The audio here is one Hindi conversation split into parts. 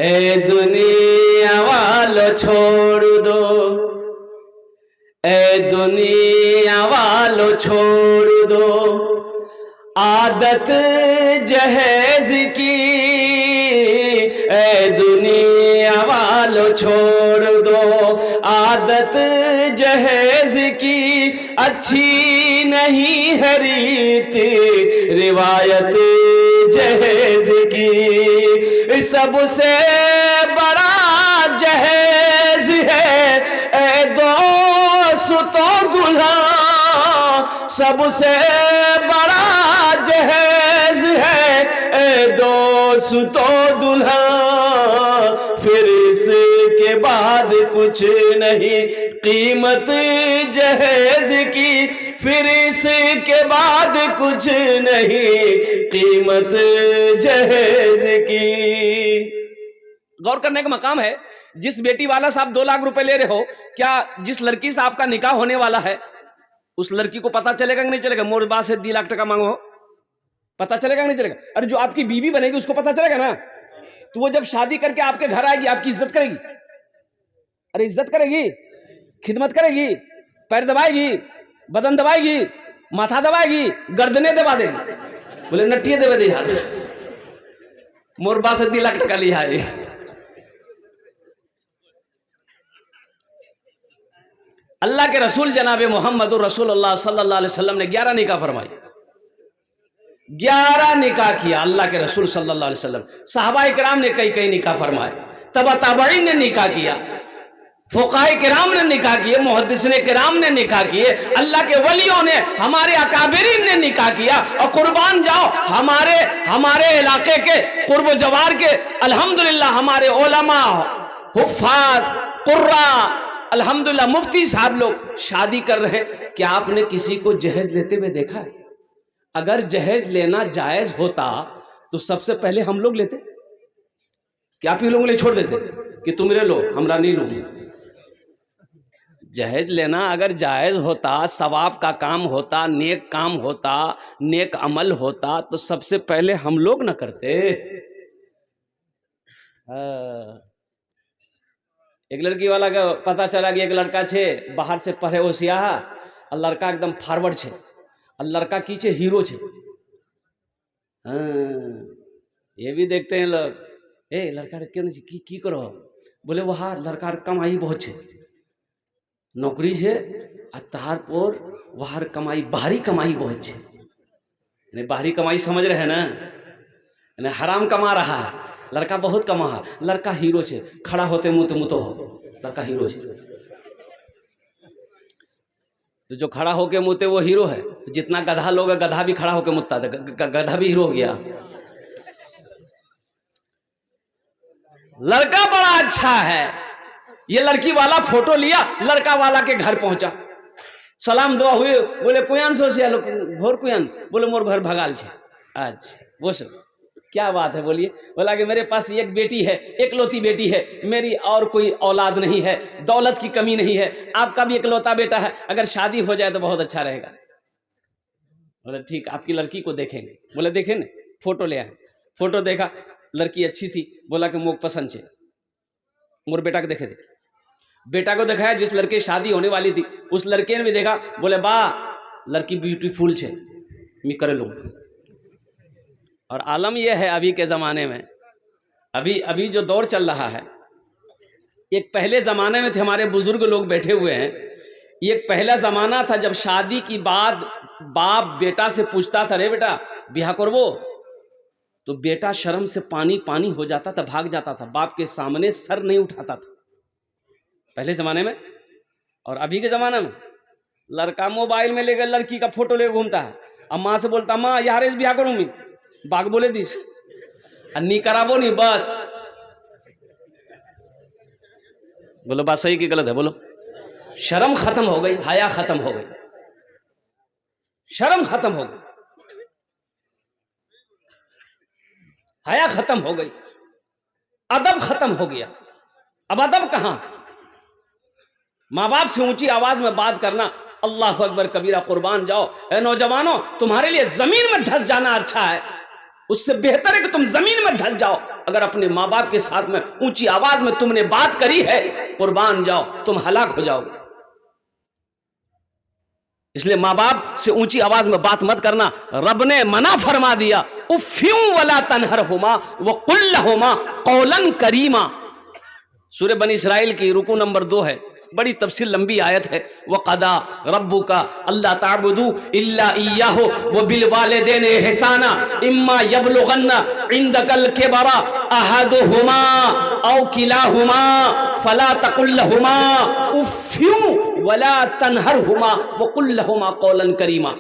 ए दुनिया वालों छोड़ दो, ए दुनिया वालों छोड़ दो आदत जहेज की, ए दुनिया वालों छोड़ दो आदत जहेज की, अच्छी नहीं है रीत रिवायत जहेज की। सबसे बड़ा जहेज है ए दोस्तों दुल्हा, सबसे बड़ा जहेज है ए दोस्तों दुल्हा, फिर इसके बाद कुछ नहीं कीमत जहेज की, फिर इसके बाद कुछ नहीं कीमत जहेज की। गौर करने का मकाम है, जिस बेटी वाला से आप 2 लाख रुपए ले रहे हो, क्या जिस लड़की से आपका निकाह होने वाला है उस लड़की को पता चलेगा कि नहीं चलेगा? मोर बात से 2 लाख टका मांगो, पता चलेगा कि नहीं चलेगा? अरे जो आपकी बीवी बनेगी उसको पता चलेगा ना, तो वो जब शादी करके आपके घर आएगी आपकी इज्जत करेगी। अरे इज्जत करेगी, खिदमत करेगी, पैर दबाएगी, बदन दबाएगी, माथा दबाएगी, गर्दने दबा देगी। बोले नटिया देवे दे यार, मोर बात से 2 लाख टका लिया है। अल्लाह के रसूल जनाब मोहम्मद रसूलुल्लाह सल्लल्लाहु अलैहि वसल्लम ने 11 निकाह फरमाई, 11 निकाह किया अल्लाह के रसूल सल्लल्लाहु अलैहि वसल्लम। सहाबाए किराम ने कई निकाह फरमाए, तबा ताबईन ने निकाह किया, फुकाए किराम ने निकाह किए, मुहद्दिसीन किराम ने निकाह किए, अल्लाह के वलियों ने, हमारे अकाबिरीन ने निकाह किया। और कुर्बान जाओ हमारे इलाके के कुर्ब जवार के अल्हम्दुलिल्लाह हमारे उलमा, हुफ्फाज, कुर्रा, अल्हम्दुलिल्लाह मुफ्ती साहब लोग शादी कर रहे हैं। क्या आपने किसी को जहेज लेते हुए देखा है? अगर जहेज लेना जायज होता तो सबसे पहले हम लोग लेते, क्या आप ही लोगों ने छोड़ देते कि तुम रे लो हमरा नहीं लो? जहेज लेना अगर जायज होता, सवाब का काम होता, नेक काम होता, नेक अमल होता, तो सबसे पहले हम लोग ना करते। एक लड़की वाला का पता चला कि एक लड़का छे बाहर से पढ़े होशियार और लड़का एकदम फॉरवर्ड छे और लड़का की छे हीरो छे। ये भी देखते हैं लोग, ए लड़का क्यों नहीं की करो? बोले वहाँ लड़का कमाई बहुत छे, नौकरी छे आ तारपुर वहाँ कमाई, बाहरी कमाई बहुत छे। बाहरी कमाई समझ रहे हैं ना, हराम कमा रहा है, लड़का बहुत कमा, लड़का हीरो छे, खड़ा होते मुँह हो, लड़का हीरो छे। तो जो खड़ा होके मुँहते वो हीरो है, तो जितना गधा लोग है गधा भी खड़ा होके मुँहता, गधा भी हीरो हो गया। लड़का बड़ा अच्छा है, ये लड़की वाला फोटो लिया, लड़का वाला के घर पहुंचा, सलाम दुआ हुए, बोले कुयान सो से भोर कुयान, बोले मोर घर भगाल छे। अच्छा वो सब क्या बात है? बोलिए। बोला कि मेरे पास एक बेटी है, एकलौती बेटी है मेरी, और कोई औलाद नहीं है, दौलत की कमी नहीं है, आपका भी एकलौता बेटा है, अगर शादी हो जाए तो बहुत अच्छा रहेगा। बोले ठीक, आपकी लड़की को देखेंगे। बोले देखे न, फोटो ले आए, फोटो देखा, लड़की अच्छी थी, बोला कि मोक पसंद छे, मोर बेटा को देखे दे। बेटा को दिखाया, जिस लड़के शादी होने वाली थी उस लड़के ने भी देखा, बोले वाह लड़की ब्यूटीफुल छे, मैं करे लूँ। और आलम यह है अभी के ज़माने में, अभी जो दौर चल रहा है, एक पहले ज़माने में थे हमारे बुजुर्ग लोग बैठे हुए हैं, एक पहला ज़माना था जब शादी की बाद बाप बेटा से पूछता था, रे बेटा ब्याह करबो? तो बेटा शर्म से पानी हो जाता था, भाग जाता था, बाप के सामने सर नहीं उठाता था पहले ज़माने में। और अभी के ज़माने में लड़का मोबाइल में लेकर लड़की का फोटो लेकर घूमता है, अब माँ से बोलता माँ यार इस ब्याह करूँ मैं, बाग बोले दिस नहीं कराबो नहीं बस। बोलो बात सही कि गलत है? बोलो। शर्म खत्म हो गई, हया खत्म हो गई, शर्म खत्म हो गई, हया खत्म हो गई, अदब खत्म हो गया। अब अदब कहां? माँ बाप से ऊंची आवाज में बात करना, अल्लाह अकबर कबीरा, कुर्बान जाओ। ए नौजवानों, तुम्हारे लिए जमीन में धंस जाना अच्छा है, उससे बेहतर है कि तुम जमीन में धस जाओ। अगर अपने माँ बाप के साथ में ऊंची आवाज में तुमने बात करी है, कुर्बान जाओ, तुम हलाक हो जाओगे। इसलिए माँ बाप से ऊंची आवाज में बात मत करना। रब ने मना फरमा दिया, उफ्फ्यू वला तनहरहुमा व कुल लहुमा कौलन करीमा। सूरह बनी इस्राइल की रुकू नंबर 2 है, बड़ी तफसील लंबी आयत है। वक़दा रब्बुका अल्ला ताबुदू इल्ला इय्याहु व बिल वालिदैन इहसाना इम्मा यबलुगन्ना इंदकल किबरा अहदुहुमा औ किलाहुमा फला तकुल लहुमा उफ्फ्यू वला तनहरहुमा व कुल लहुमा कौलन करीमा।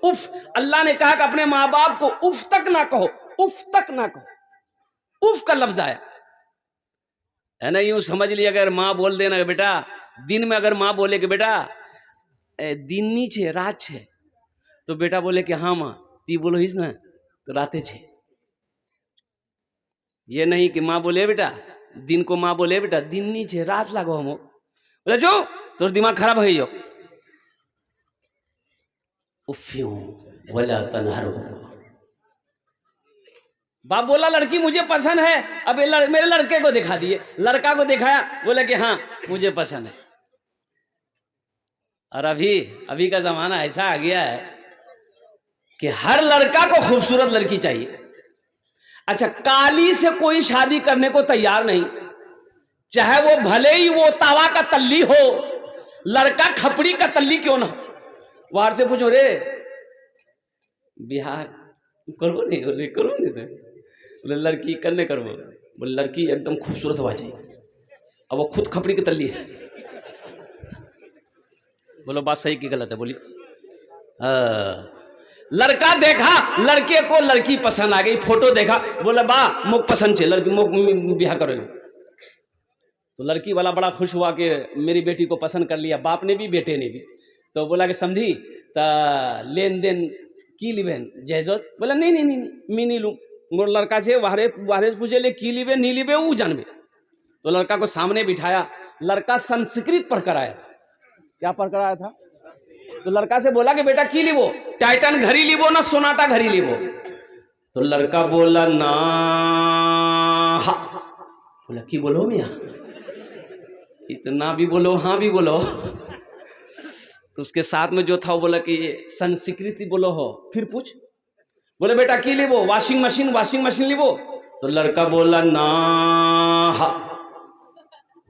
उफ, अल्लाह ने कहा कि अपने माँ बाप को उफ तक ना कहो, उफ तक ना कहो। उफ का लफ्ज आया है ना। यूं समझ लिया, अगर माँ बोल देना कि बेटा, दिन में अगर माँ बोले कि बेटा दिन नी छे रात छे, तो बेटा बोले कि हाँ माँ, ती बोलो हिस ना तो राते छे। ये नहीं कि माँ बोले बेटा दिन को, माँ बोले बेटा दिन नी छे रात लागो हम बोले जो तो दिमाग खराब हो गयो। उफ्फ्यू वला तनहरहुमा। बाप बोला लड़की मुझे पसंद है, अब मेरे लड़के को दिखा दिए, लड़का को दिखाया, बोले कि हाँ मुझे पसंद है। और अभी का जमाना ऐसा आ गया है कि हर लड़का को खूबसूरत लड़की चाहिए। अच्छा, काली से कोई शादी करने को तैयार नहीं, चाहे वो भले ही वो तावा का तल्ली हो, लड़का खपड़ी का तल्ली क्यों ना हो। बाहर से पूछो रे बिहार करो नहीं, बोले करो नहीं, बोले लड़की करने करो, बोले लड़की एकदम खूबसूरत होना चाहिए। अब वो खुद खपड़ी की तल्ली है। बोलो बात सही की गलत है, बोली। लड़का देखा, लड़के को लड़की पसंद आ गई, फोटो देखा, बोला बा मुख पसंद छे, लड़की मुख बिहा करो। तो लड़की वाला बड़ा खुश हुआ कि मेरी बेटी को पसंद कर लिया, बाप ने भी बेटे ने भी। तो बोला कि समझी ता लेन देन की लिबेन जहजत, बोला नहीं नहीं नहीं मी नहीं लूँ। मोर लड़का से वाहरे से पूछे ले की लिबे नहीं लिबे वो जानबे। तो लड़का को सामने बिठाया, लड़का संस्कृत पढ़ कर आया था। क्या पढ़ कर आया था? तो लड़का से बोला कि बेटा की लिबो, टाइटन घड़ी लिबो ना सोनाटा घड़ी लिबो। तो लड़का बोला ना हा। बोला की बोलो मियाँ, इतना भी बोलो हाँ भी बोलो। तो उसके साथ में जो था वो बोला कि संस्कृत बोलो हो, फिर पूछ। बोले बेटा की लिबो, वॉशिंग मशीन लिबो। तो लड़का बोला ना हा।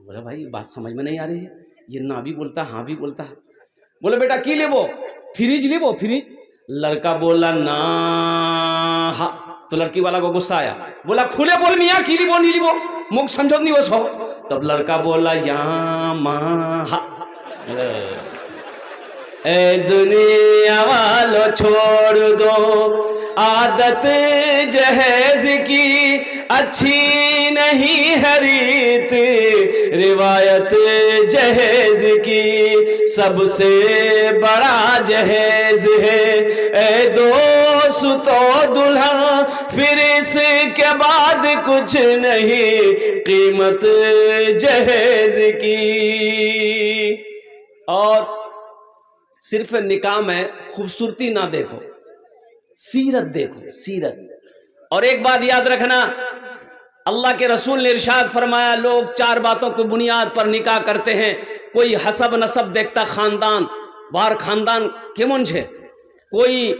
बोला भाई बात समझ में नहीं आ रही है, ये ना भी बोलता हाँ भी बोलता है। बोले बेटा की लिबो, फ्रिज लिबो फ्रिज। लड़का बोला ना हा। तो लड़की वाला को गुस्सा आया, बोला खुले बोल मियाँ की लिबो नहीं लिबो, मुख समझो नहीं हो। तब लड़का बोला या माँ हा। ए दुनिया वालों छोड़ दो आदत जहेज की, अच्छी नहीं है रीत रिवायत जहेज की, सबसे बड़ा जहेज है ए दोस्तों दुल्हन, फिर इसके बाद कुछ नहीं कीमत जहेज की। और सिर्फ निकाह में खूबसूरती ना देखो, सीरत देखो, सीरत। और एक बात याद रखना, अल्लाह के रसूल ने इरशाद फरमाया, लोग 4 बातों की बुनियाद पर निकाह करते हैं। कोई हसब नसब देखता, खानदान बाहर खानदान केमन छे। कोई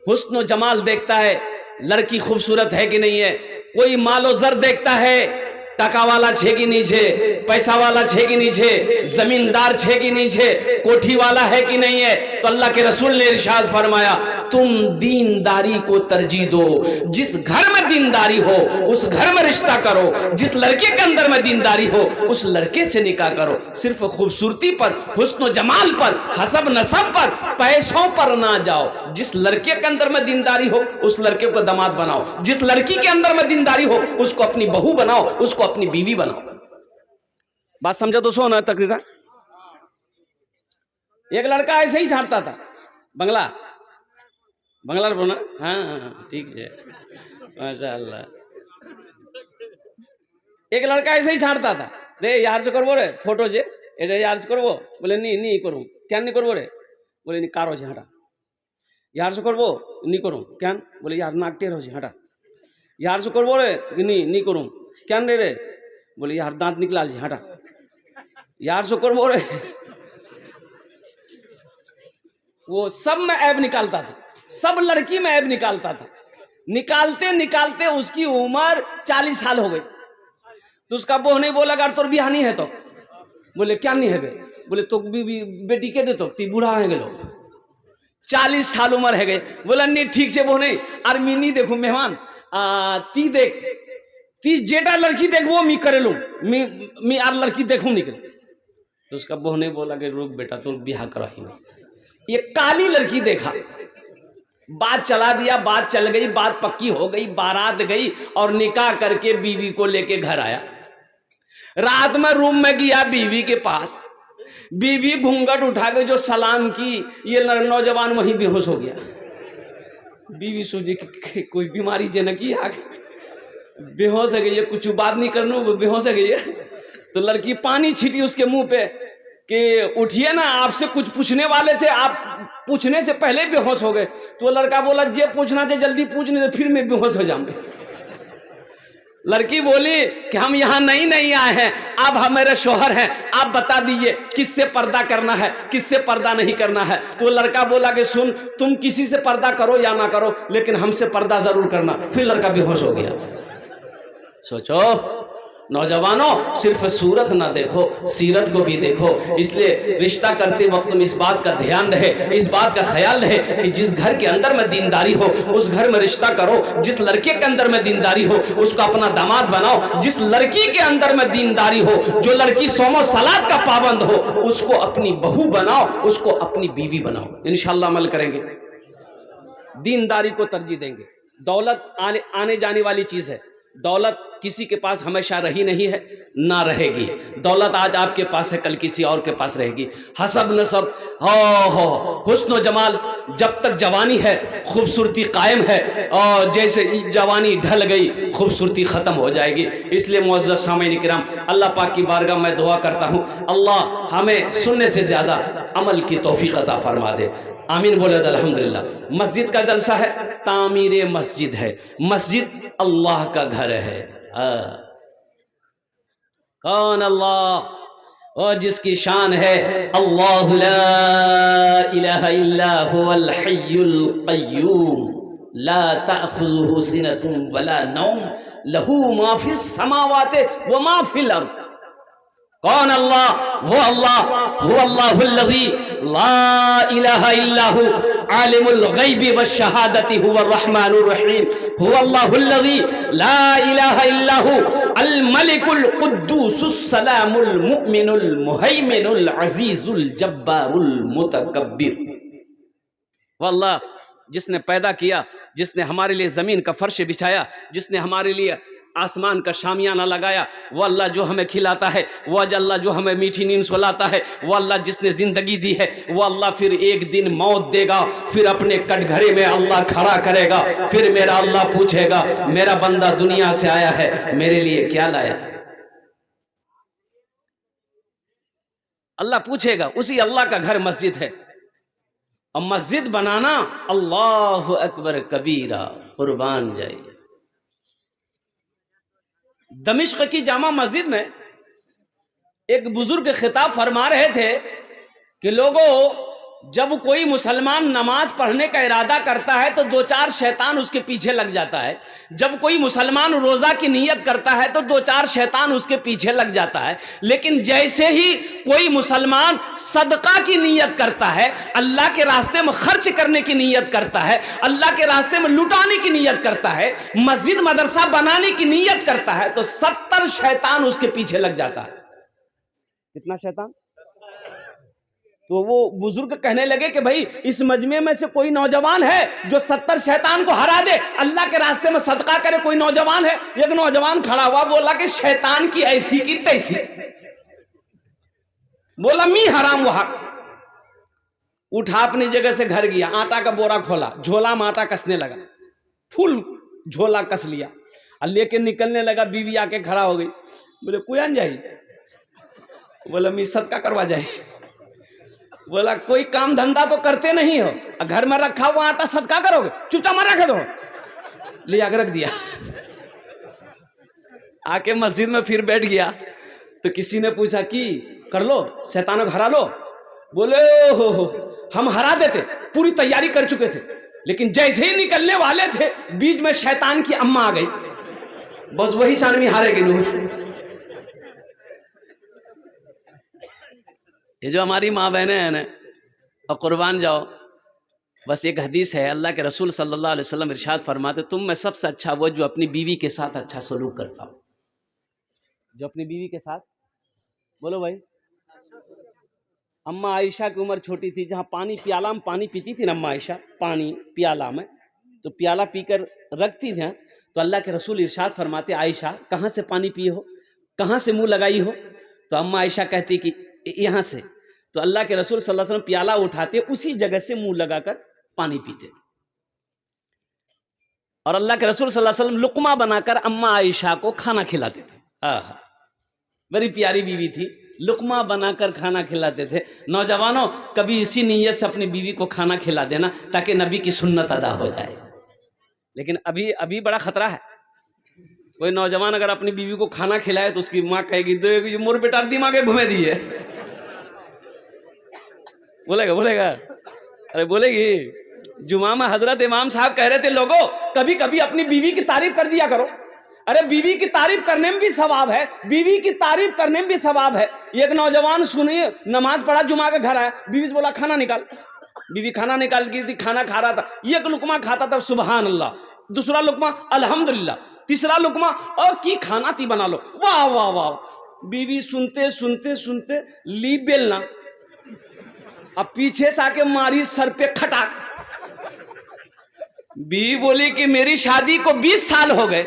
हुस्न जमाल देखता है, लड़की खूबसूरत है कि नहीं है। कोई मालो जर देखता है, टका वाला छे कि नहीं छे, पैसा वाला छे कि नहीं छे, जमींदार छे कि नहीं छे, कोठी वाला है कि नहीं है। तो अल्लाह के रसूल ने इरशाद फरमाया, तुम दीनदारी को तरजीह दो। जिस घर में दीनदारी हो उस घर में रिश्ता करो, जिस लड़के के अंदर में दीनदारी हो उस लड़के से निकाह करो। सिर्फ खूबसूरती पर, हुस्न जमाल पर, हसब नसब पर, पैसों पर ना जाओ। जिस लड़के के अंदर में दीनदारी हो उस लड़के को दामाद बनाओ, जिस लड़की के अंदर में दीनदारी हो उसको अपनी बहू बनाओ, उसको अपनी बीवी बनाओ। बात समझो तो सो ना तकरीबन। एक लड़का ऐसे ही छाटता था, बंगला बोना। हाँ ठीक है, माशाअल्लाह। एक लड़का ऐसे ही छाटता था, रे यार से करबो रे फोटो जे, रे यार से करबो। बोले नहीं करूँ। क्या नहीं करबो रे? बोले नहीं कारो छे हटा। यार से करबो नहीं करूँ। क्या? बोले यार नाक टेढ़ो छे हटा। यार से करबो रे कि नहीं करूँ, क्या नहीं रे, बोले यार दांत निकला जी हटा, यार से करबो रे। वो सब में ऐब निकालता था, सब लड़की में ऐब निकालता था। निकालते निकालते उसकी उम्र 40 साल हो गई। तो उसका बहू नहीं बोला अगर तोर बियाह नहीं है तो, बोले क्या नहीं है बे, बोले तो बेटी के दे तो ती बूढ़ा है गलो, 40 साल उम्र है गए। बोला नहीं ठीक से बहू नहीं, और मी नहीं देखू मेहमान, ती देख, ती जेटा लड़की देख वो मी करे लू, मी आर लड़की देखू निकले। तो उसका बहू नहीं बोला कि रुक बेटा तो बियाह कराही। ये काली लड़की देखा, बात चला दिया, बात चल गई, बात पक्की हो गई, बारात गई और निकाह करके बीवी को लेके घर आया। रात में रूम में गया बीवी के पास, बीवी घूंघट उठा के जो सलाम की, ये नौजवान वहीं बेहोश हो गया। बीवी सोची कि कोई बीमारी जनकी आगे, बेहोश है गई, ये कुछ बात नहीं करना, वो बेहोश है गई। तो लड़की पानी छीटी उसके मुंह पे कि उठिए ना, आपसे कुछ पूछने वाले थे, आप पूछने से पहले बेहोश हो गए। तो लड़का बोला जे पूछना चाहिए जल्दी पूछ, नहीं तो फिर मैं बेहोश हो जाऊंगी। लड़की बोली कि हम यहाँ नहीं आए हैं, आप हमारे शोहर हैं, आप बता दीजिए किससे पर्दा करना है, किससे पर्दा नहीं करना है। तो लड़का बोला कि सुन, तुम किसी से पर्दा करो या ना करो, लेकिन हमसे पर्दा जरूर करना। फिर लड़का बेहोश हो गया। सोचो नौजवानों, सिर्फ सूरत ना देखो, सीरत को भी देखो। इसलिए रिश्ता करते वक्त में इस बात का ध्यान रहे, इस बात का ख्याल रहे कि जिस घर के अंदर में दीनदारी हो उस घर में रिश्ता करो। जिस लड़के के अंदर में दीनदारी हो उसको अपना दामाद बनाओ। जिस लड़की के अंदर में दीनदारी हो, जो लड़की सोमो सलात का पाबंद हो, उसको अपनी बहू बनाओ, उसको अपनी बीवी बनाओ। इंशाअल्लाह अमल करेंगे, दीनदारी को तरजीह देंगे। दौलत आने जाने वाली चीज है, दौलत किसी के पास हमेशा रही नहीं है, ना रहेगी। दौलत आज आपके पास है, कल किसी और के पास रहेगी। हसब नसब हो हुस्न जमाल, जब तक जवानी है खूबसूरती कायम है, और जैसे जवानी ढल गई खूबसूरती ख़त्म हो जाएगी। इसलिए मुअज़्ज़ज़ सामीन किराम, अल्लाह पाक की बारगाह में दुआ करता हूँ, अल्लाह हमें सुनने से ज़्यादा अमल की तौफीक अता फरमा दे। आमीन बोले अल्हम्दुलिल्लाह। मस्जिद का जलसा है, तामीर मस्जिद है, मस्जिद अल्लाह का घर है। कौन अल्लाह? वो जिसकी शान है अल्लाहु ला इलाहा इल्ला हुवल हय्युल क़य्यूम ला तअख़ुज़ुहु सिनतुन वला नौम लहू मा फ़िस समावाति व मा फ़िल अर्द। कौन अल्लाह? वो अल्लाह, हुवा अल्लाहुल्लज़ी ला इलाहा इल्ला हु आलिमुल गैबि वश्शहादति हुवर रहमानुर रहीम। हुवा अल्लाहुल्लज़ी ला इलाहा इल्ला हु अल मलिकुल कुद्दूसुस सलामुल मुमिनुल मुहैमिनुल अज़ीज़ुल जब्बारुल मुतकब्बिर। वल्लाह, जिसने पैदा किया, जिसने हमारे लिए ज़मीन का फर्श बिछाया, जिसने हमारे लिए आसमान का शामियाना लगाया, वो अल्लाह जो हमें खिलाता है, वो अल्लाह जो हमें मीठी नींद सुलाता है, वो अल्लाह जिसने ज़िंदगी दी है, वो अल्लाह फिर एक दिन मौत देगा, फिर अपने कटघरे में अल्लाह खड़ा करेगा। फिर मेरा अल्लाह पूछेगा, मेरा बंदा दुनिया से आया है, मेरे लिए क्या लाया? अल्लाह पूछेगा। उसी अल्लाह का घर मस्जिद है, और मस्जिद बनाना अल्लाहु अकबर कबीरा, कुर्बान जाए। दमिश्क की जामा मस्जिद में एक बुजुर्ग खिताब फरमा रहे थे कि लोगों, जब कोई मुसलमान नमाज पढ़ने का इरादा करता है तो दो चार शैतान उसके पीछे लग जाता है। जब कोई मुसलमान रोज़ा की नीयत करता है तो दो चार शैतान उसके पीछे लग जाता है। लेकिन जैसे ही कोई मुसलमान सदका की नीयत करता है, अल्लाह के रास्ते में खर्च करने की नीयत करता है, अल्लाह के रास्ते में लुटाने की नीयत करता है, मस्जिद मदरसा बनाने की नीयत करता है, तो 70 शैतान उसके पीछे लग जाता है। कितना शैतान? तो वो बुजुर्ग कहने लगे कि भाई, इस मजमे में से कोई नौजवान है जो 70 शैतान को हरा दे, अल्लाह के रास्ते में सदका करे? कोई नौजवान है? एक नौजवान खड़ा हुआ, बोला कि शैतान की ऐसी की तैसी। बोला मी हराम वहां। उठा अपनी जगह से घर गया, आटा का बोरा खोला, झोला में आटा कसने लगा, फुल झोला कस लिया और लेके निकलने लगा। बीवी आके खड़ा हो गई, बोले कुयान जाई? बोला मी सदका करवा जाए। बोला कोई काम धंधा तो करते नहीं हो, घर में रखा हुआ आटा सदका करोगे? चुपचाप मत रख दो। ले आकर रख दिया। आके मस्जिद में फिर बैठ गया। तो किसी ने पूछा कि कर लो, शैतानों को हरा लो। बोले हो हम हरा देते, पूरी तैयारी कर चुके थे, लेकिन जैसे ही निकलने वाले थे बीच में शैतान की अम्मा आ गई, बस वही चांदनी हारेगी नूर। ये जो हमारी माँ बहनें हैं ना, और कुर्बान जाओ, बस एक हदीस है, अल्लाह के रसूल सल्लल्लाहु अलैहि वसल्लम इरशाद फरमाते, तुम में सबसे अच्छा वो जो अपनी बीवी के साथ अच्छा सलूक करता हो। जो अपनी बीवी के साथ, बोलो भाई। अम्मा आयशा की उम्र छोटी थी, जहाँ पानी प्याला में पानी पीती थी ना अम्मा आयशा, पानी प्याला में, तो प्याला पीकर रखती थी, तो अल्लाह के रसूल इरशाद फरमाते, आयशा कहाँ से पानी पिए हो, कहाँ से मुंह लगाई हो? तो अम्मा आयशा कहती कि यहाँ से। तो अल्लाह के रसूल सल्लल्लाहु अलैहि वसल्लम प्याला उठाते, उसी जगह से मुंह लगाकर पानी पीते थे। और अल्लाह के रसूल सल्लल्लाहु अलैहि वसल्लम लुकमा बनाकर अम्मा आयशा को खाना खिलाते थे। आहा, बड़ी प्यारी बीवी थी, लुकमा बनाकर खाना खिलाते थे। नौजवानों, कभी इसी नीयत से अपनी बीवी को खाना खिला देना ताकि नबी की सुन्नत अदा हो जाए। लेकिन अभी बड़ा खतरा है। कोई नौजवान अगर अपनी बीवी को खाना खिलाए तो उसकी माँ कहेगी, दो मोर बेटा दिमाग घुमे दिए। बोलेगा अरे बोलेगी। जुमा में हजरत इमाम साहब कह रहे थे, लोगों कभी कभी अपनी बीवी की तारीफ कर दिया करो। अरे बीवी की तारीफ करने में भी सवाब है, बीवी की तारीफ करने में भी सवाब है। एक नौजवान सुनिए, नमाज पढ़ा, जुमा के घर आया, बीवी से बोला खाना निकाल। बीवी खाना निकाल की थी, खाना खा रहा था, एक लुकमा खाता था सुबहान अल्लाह, दूसरा लुकमा अल्हम्दुलिल्लाह, तीसरा लुकमा और की खाना थी बना लो, वाह वाह वाह। बीवी सुनते सुनते सुनते ली बेलना, अब पीछे से आके मारी सर पे खटाक। बीवी बोली कि मेरी शादी को 20 साल हो गए,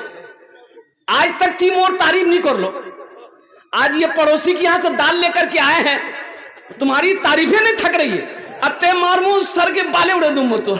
आज तक थी मोर तारीफ नहीं कर लो। आज ये पड़ोसी के यहां से दाल लेकर के आए हैं, तुम्हारी तारीफें नहीं थक रही है, अत्ते मार मुंह सर के बाले उड़े दूं तो।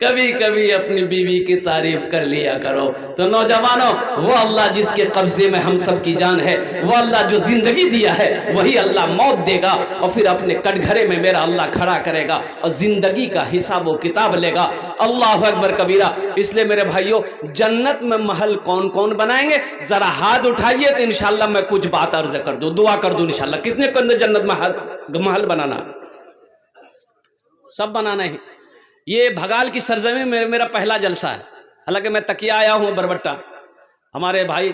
कभी कभी अपनी बीवी की तारीफ कर लिया करो। तो नौजवानों, वो अल्लाह जिसके कब्जे में हम सब की जान है, वो अल्लाह जो जिंदगी दिया है, वही अल्लाह मौत देगा और फिर अपने कटघरे में मेरा अल्लाह खड़ा करेगा और जिंदगी का हिसाब व किताब लेगा। अल्लाह अकबर कबीरा। इसलिए मेरे भाइयों, जन्नत में महल कौन कौन बनाएंगे, जरा हाथ उठाइए तो इंशाल्लाह मैं कुछ बात अर्ज कर दूं, दुआ कर दूं इंशाल्लाह। कितने को जन्नत में महल बनाना? सब बनाना है। ये भगाल की सरजमीन में मेरा पहला जलसा है, हालांकि मैं तकिया आया हूँ बरबट्टा। हमारे भाई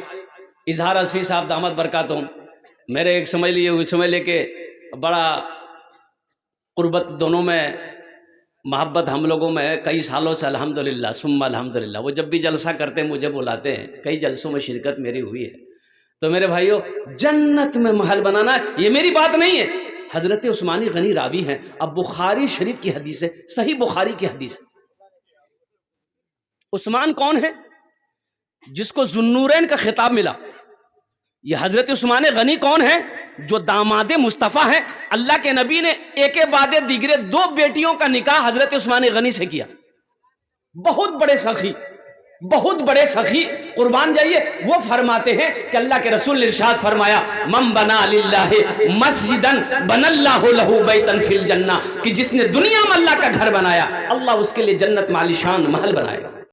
इजहार असफी साहब दामद बरकातुहुम, मेरे एक समझ लिए उस समय लेके बड़ा कुर्बत दोनों में मोहब्बत हम लोगों में कई सालों से, अल्हम्दुलिल्लाह सुम्मा अल्हम्दुलिल्लाह। वो जब भी जलसा करते हैं मुझे बुलाते हैं, कई जलसों में शिरकत मेरी हुई है। तो मेरे भाइयों, जन्नत में महल बनाना ये मेरी बात नहीं है, हजरत उस्मानी गनी रावी हैं, अब बुखारी शरीफ की हदीस है, सही बुखारी की हदीस। उस्मान कौन है? जिसको जुन्नूरैन का खिताब मिला। ये हजरत उस्मान गनी कौन है? जो दामादे मुस्तफ़ा है। अल्लाह के नबी ने एक बाद दिगरे 2 बेटियों का निकाह हजरत उस्मान गनी से किया। बहुत बड़े सखी, बहुत बड़े सखी, कुर्बान जाइए। वो फरमाते हैं कि अल्लाह के रसूल ने इरशाद फरमाया, मम बना लिल्लाहि मस्जिदन बनल्लाहु लहू बैतन फिल जन्नह, कि जिसने दुनिया में अल्लाह का घर बनाया, अल्लाह उसके लिए जन्नत में आलीशान महल बनाएगा।